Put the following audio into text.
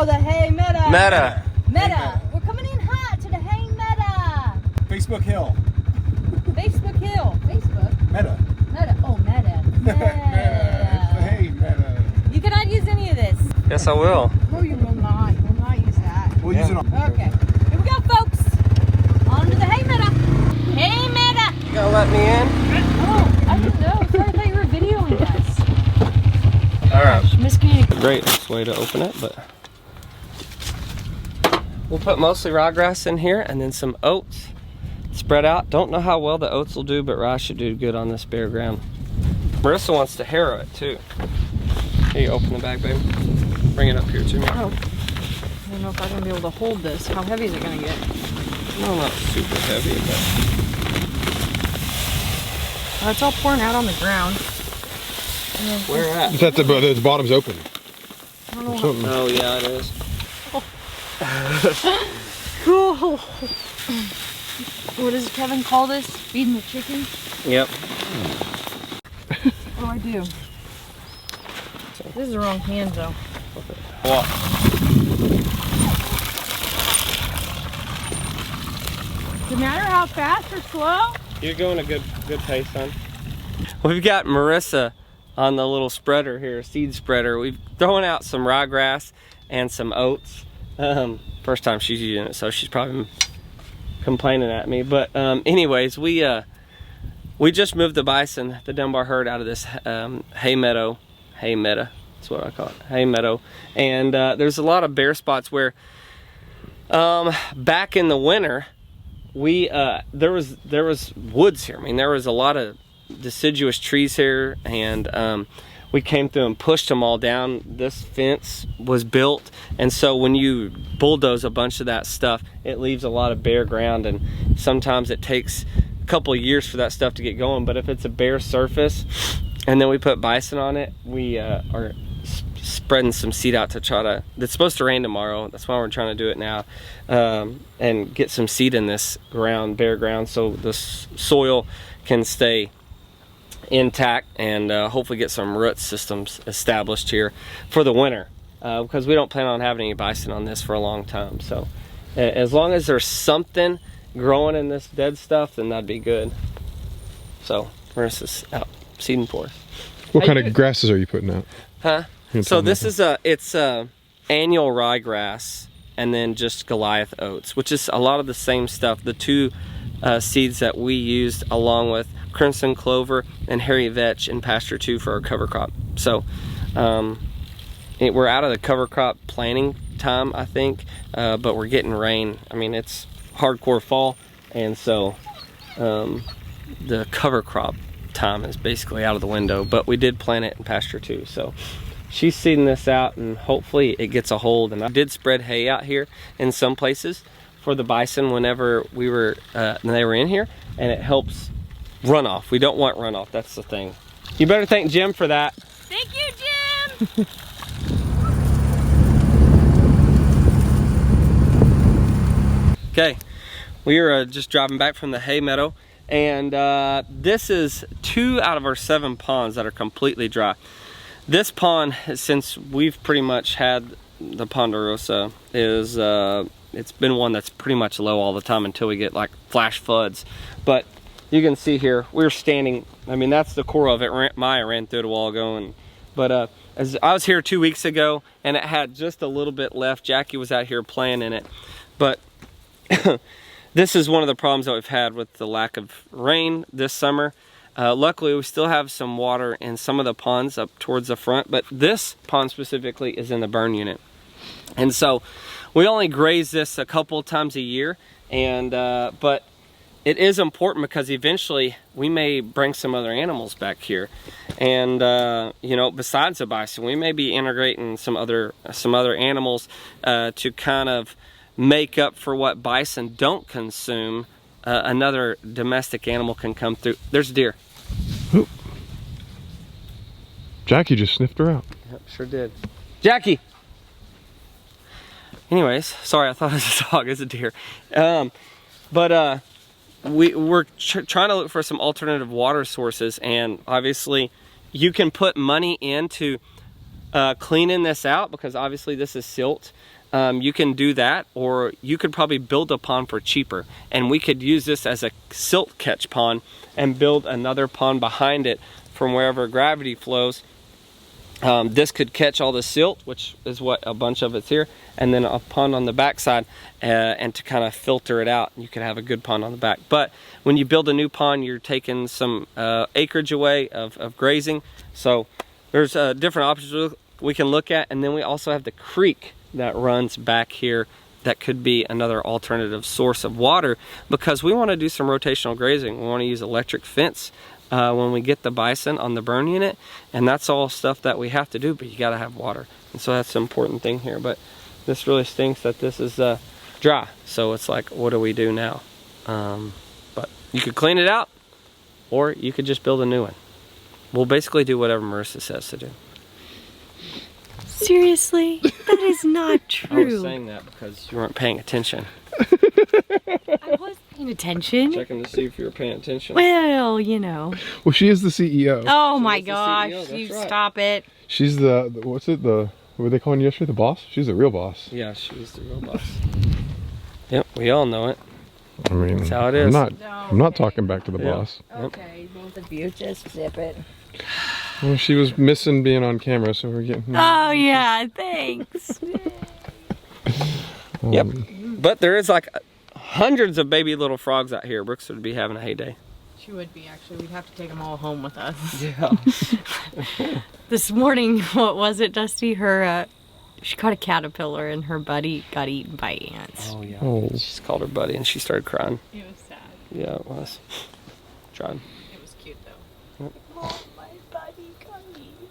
Oh, the Hay Meadow. Meadow. Meadow. We're coming in hot to the Hay Meadow. Facebook Hill. Facebook Hill. Facebook. Meadow. Meadow. Oh, Meadow. Meadow. Hey, Meadow. You cannot use any of this. Yes, I will. No, you will not. You will not use that. We'll use it on. Okay. Here we go, folks. On to the Hay Meadow. Hay Meadow. You gonna let me in? Oh, I didn't know. Sorry, I thought you were videoing us. All right. Miscommunication. Great way to open it, but we'll put mostly ryegrass in here and then some oats spread out. Don't know how well the oats will do, but rye should do good on this bare ground. Marissa wants to harrow it too. Here, you open the bag, babe. Bring it up here to me. Oh. I don't know if I'm going to be able to hold this. How heavy is it going to get? No, not super heavy, but It's all pouring out on the ground. where at? It's at the bottom's open. I don't know how. Oh, yeah, it is. Cool. What does Kevin call this? Feeding the chickens? Yep. What do I do? This is the wrong hand, though. Walk. Does it matter how fast or slow? You're going a good pace, son. We've got Marissa on the little spreader here, seed spreader. We've thrown out some ryegrass and some oats. First time she's using it, so she's probably complaining at me. But anyways, we just moved the bison, the Dunbar herd, out of this hay meadow. Hay meadow, that's what I call it, hay meadow. And there's a lot of bare spots where back in the winter, there was woods here. I mean, there was a lot of deciduous trees here, and we came through and pushed them all down. This fence was built, and so when you bulldoze a bunch of that stuff, it leaves a lot of bare ground, and sometimes it takes a couple of years for that stuff to get going. But if it's a bare surface and then we put bison on it, we are spreading some seed out to try to, it's supposed to rain tomorrow, that's why we're trying to do it now, and get some seed in this ground, bare ground, so the soil can stay intact, and hopefully get some root systems established here for the winter, because we don't plan on having any bison on this for a long time. So as long as there's something growing in this dead stuff, then that'd be good. So Marissa's out seeding for us. What kind of grasses are you putting out? Huh? So this is it's annual ryegrass, and then just Goliath oats, which is a lot of the same stuff. The two seeds that we used, along with crimson clover and hairy vetch in pasture 2 for our cover crop. So we're out of the cover crop planting time, I think, but we're getting rain. I mean, it's hardcore fall, and so the cover crop time is basically out of the window, but we did plant it in pasture 2. So she's seeding this out, and hopefully it gets a hold. And I did spread hay out here in some places for the bison whenever we were they were in here, and it helps runoff. We don't want runoff, that's the thing. You better thank Jim for that. Thank you, Jim! Okay, we are just driving back from the hay meadow, and this is 2 out of our 7 ponds that are completely dry. This pond, since we've pretty much had the Ponderosa, is it's been one that's pretty much low all the time until we get like flash floods. But you can see here, we're standing, I mean, that's the core of it. Maya ran through it a while ago, but as I was here 2 weeks ago, and it had just a little bit left. Jackie was out here playing in it, but this is one of the problems that we've had with the lack of rain this summer. Luckily, we still have some water in some of the ponds up towards the front, but this pond specifically is in the burn unit. And so we only graze this a couple times a year, and but it is important because eventually we may bring some other animals back here. And you know, besides the bison, we may be integrating some other animals to kind of make up for what bison don't consume. Another domestic animal can come through. There's a deer. Oop. Jackie just sniffed her out. Yep, sure did. Jackie! Anyways, sorry, I thought it was a dog. It's a deer. We're trying to look for some alternative water sources, and obviously you can put money into cleaning this out, because obviously this is silt, you can do that, or you could probably build a pond for cheaper, and we could use this as a silt catch pond and build another pond behind it from wherever gravity flows. This could catch all the silt, which is what a bunch of it's here, and then a pond on the back side, and to kind of filter it out, you could have a good pond on the back. But when you build a new pond, you're taking some acreage away of grazing. So there's different options we can look at, and then we also have the creek that runs back here that could be another alternative source of water, because we want to do some rotational grazing. We want to use electric fence when we get the bison on the burn unit, and that's all stuff that we have to do, but you got to have water, and so that's the important thing here. But this really stinks that this is dry, so it's like, what do we do now? But you could clean it out, or you could just build a new one. We'll basically do whatever Marissa says to do. Seriously? That is not I was true. saying that because you weren't paying attention. I was paying attention. Checking to see if you were paying attention. Well, you know. Well, she is the CEO. Oh She my is the gosh, CEO, that's you right. stop it. She's the what's it? What were they calling you yesterday? The boss? She's the real boss. Yeah, she's the real boss. Yep, we all know it. I mean, That's how it is. I'm not talking back to the Yeah. boss. Okay, both of you just zip it. Well, she was missing being on camera, so we're getting. Oh yeah, thanks. Yep. But there is like hundreds of baby little frogs out here. Brooks would be having a heyday. She would be, actually. We'd have to take them all home with us. Yeah. This morning, what was it, Dusty? She caught a caterpillar and her buddy got eaten by ants. Oh, yeah. Oh. She just called her buddy and she started crying. It was sad. Yeah, it was. Tried. It was cute though. Oh, my buddy got eaten.